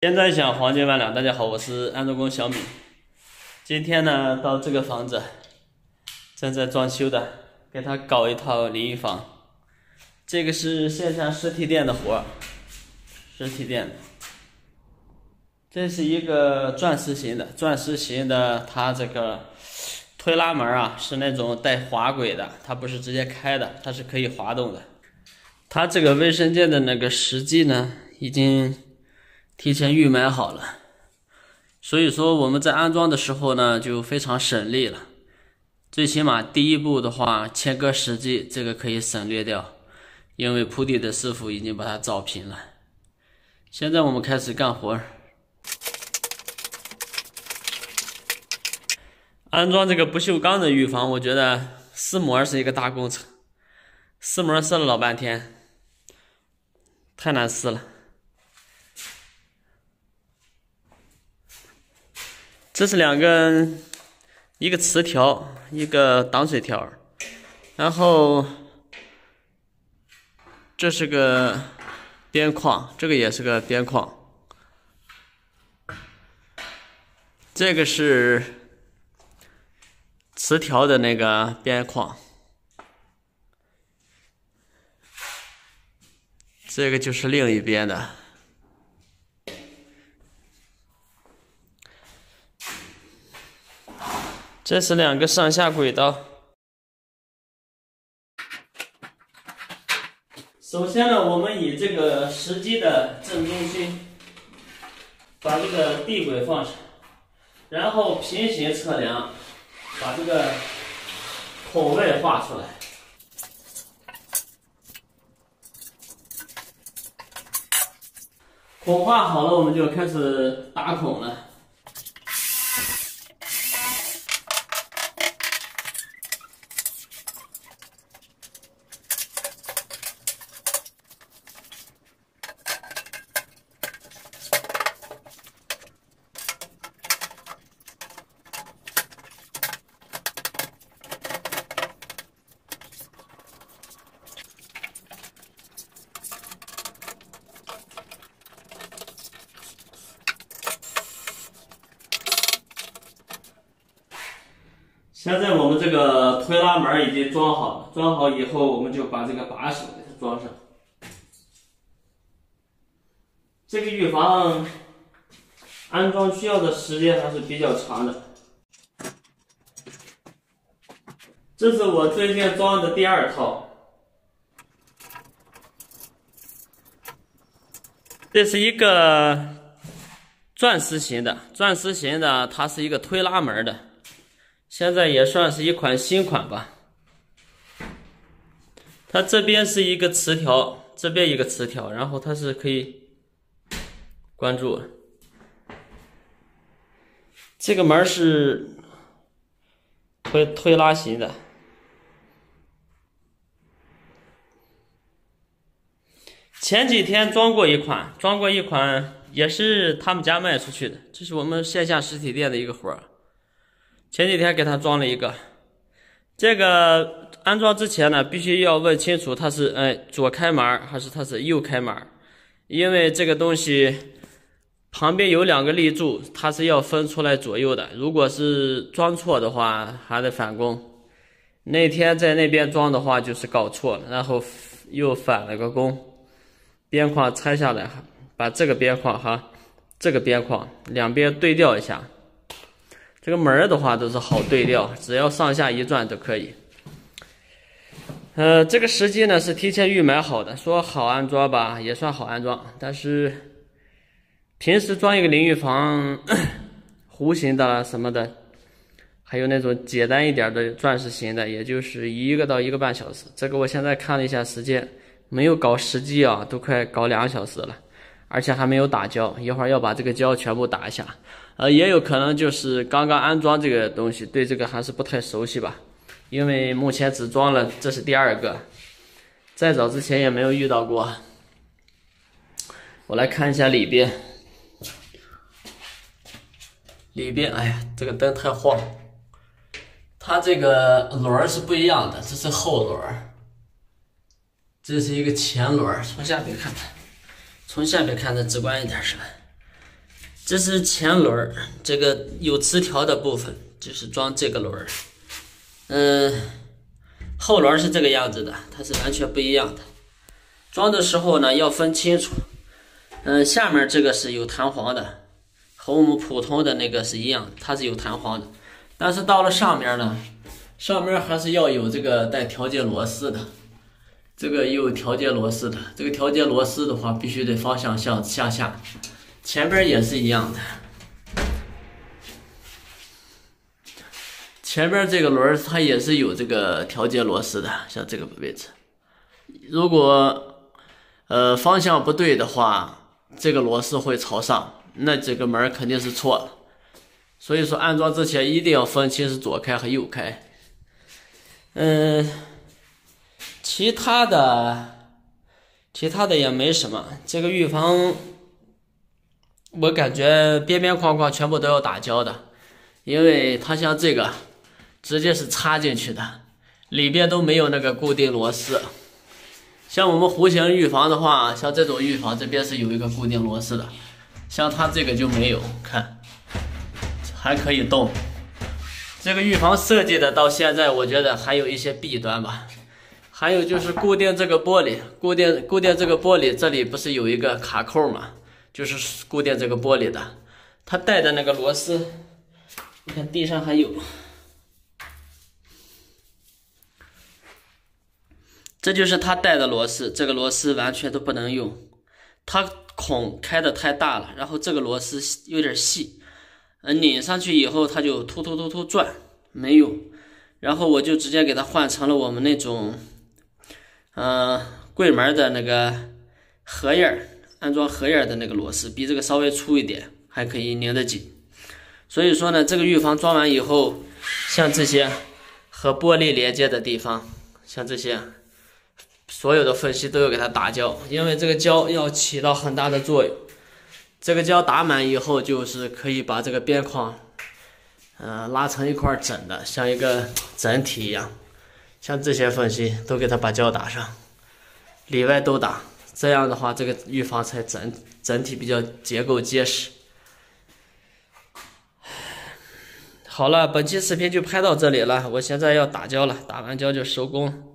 现在想黄金万两，大家好，我是安装工小米。今天呢，到这个房子正在装修的，给他搞一套淋浴房。这个是线下实体店的活，实体店的。这是一个钻石型的，它这个推拉门啊是那种带滑轨的，它不是直接开的，它是可以滑动的。它这个卫生间的那个实际呢，已经提前预买好了，所以说我们在安装的时候呢就非常省力了。最起码第一步的话，切割实际这个可以省略掉，因为铺地的师傅已经把它凿平了。现在我们开始干活。安装这个不锈钢的浴房，我觉得撕膜是一个大工程，撕膜撕了老半天，太难撕了。这是两根，一个磁条，一个挡水条，然后这是个边框，这个也是个边框，这个是磁条的那个边框，这个就是另一边的。这是两个上下轨道。首先呢，我们以这个实际的正中心把这个地轨放上，然后平行测量，把这个孔位画出来。孔画好了，我们就开始打孔了。现在我们这个推拉门已经装好了，装好以后我们就把这个把手给它装上。这个浴房安装需要的时间还是比较长的。这是我最近装的第二套，这是一个钻石型的，它是一个推拉门的。现在也算是一款新款吧。它这边是一个磁条，这边一个磁条，然后它是可以关注。这个门是推拉型的。前几天装过一款也是他们家卖出去的，这是我们线下实体店的一个活儿。前几天给他装了一个，这个安装之前呢，必须要问清楚它是左开门还是它是右开门，因为这个东西旁边有两个立柱，它是要分出来左右的，如果是装错的话还得返工。那天在那边装的话就是搞错了，然后又返了个工，边框拆下来，把这个边框和这个边框两边对调一下。这个门的话都是好对调，只要上下一转都可以。这个实际呢是提前预买好的，说好安装吧，也算好安装。但是平时装一个淋浴房，弧形的什么的，还有那种简单一点的钻石型的，也就是1个到1个半小时。这个我现在看了一下时间，没有搞实际啊，都快搞2个小时了。而且还没有打胶，一会儿要把这个胶全部打一下。也有可能就是刚刚安装这个东西，对这个还是不太熟悉吧，因为目前只装了，这是第2个，再早之前也没有遇到过。我来看一下里边，哎呀，这个灯太晃，它这个轮是不一样的，这是后轮，这是一个前轮，从下边看它直观一点是吧？这是前轮儿，这个有磁条的部分就是装这个轮儿。后轮是这个样子的，它是完全不一样的。装的时候呢要分清楚，下面这个是有弹簧的，和我们普通的那个是一样的，它是有弹簧的。但是到了上面呢，上面还是要有这个带调节螺丝的，这个也有调节螺丝的。这个调节螺丝的话，必须得方向向下，前边也是一样的。前边这个轮它也是有这个调节螺丝的，像这个位置。如果方向不对的话，这个螺丝会朝上，那这个门肯定是错了。所以说安装之前一定要分清是左开和右开。其他的也没什么。这个预防我感觉边边框框全部都要打胶的，因为它像这个直接是插进去的，里边都没有那个固定螺丝。像我们弧形预防的话，像这种预防这边是有一个固定螺丝的，像它这个就没有，看还可以动。这个预防设计的到现在我觉得还有一些弊端吧。还有就是固定这个玻璃，固定这个玻璃，这里不是有一个卡扣吗？就是固定这个玻璃的，它带的那个螺丝，你看地上还有。这就是它带的螺丝，这个螺丝完全都不能用，它孔开的太大了，然后这个螺丝有点细，拧上去以后它就突转，没用。然后我就直接给它换成了我们那种柜门的那个合页，安装合页的那个螺丝，比这个稍微粗一点，还可以拧得紧。所以说呢，这个预防装完以后，像这些和玻璃连接的地方，像这些所有的缝隙都要给它打胶，因为这个胶要起到很大的作用。这个胶打满以后，就是可以把这个边框拉成一块整的，像一个整体一样。像这些缝隙都给它把胶打上，里外都打，这样的话这个预防才整体比较结构结实。好了，本期视频就拍到这里了，我现在要打胶了，打完胶就收工。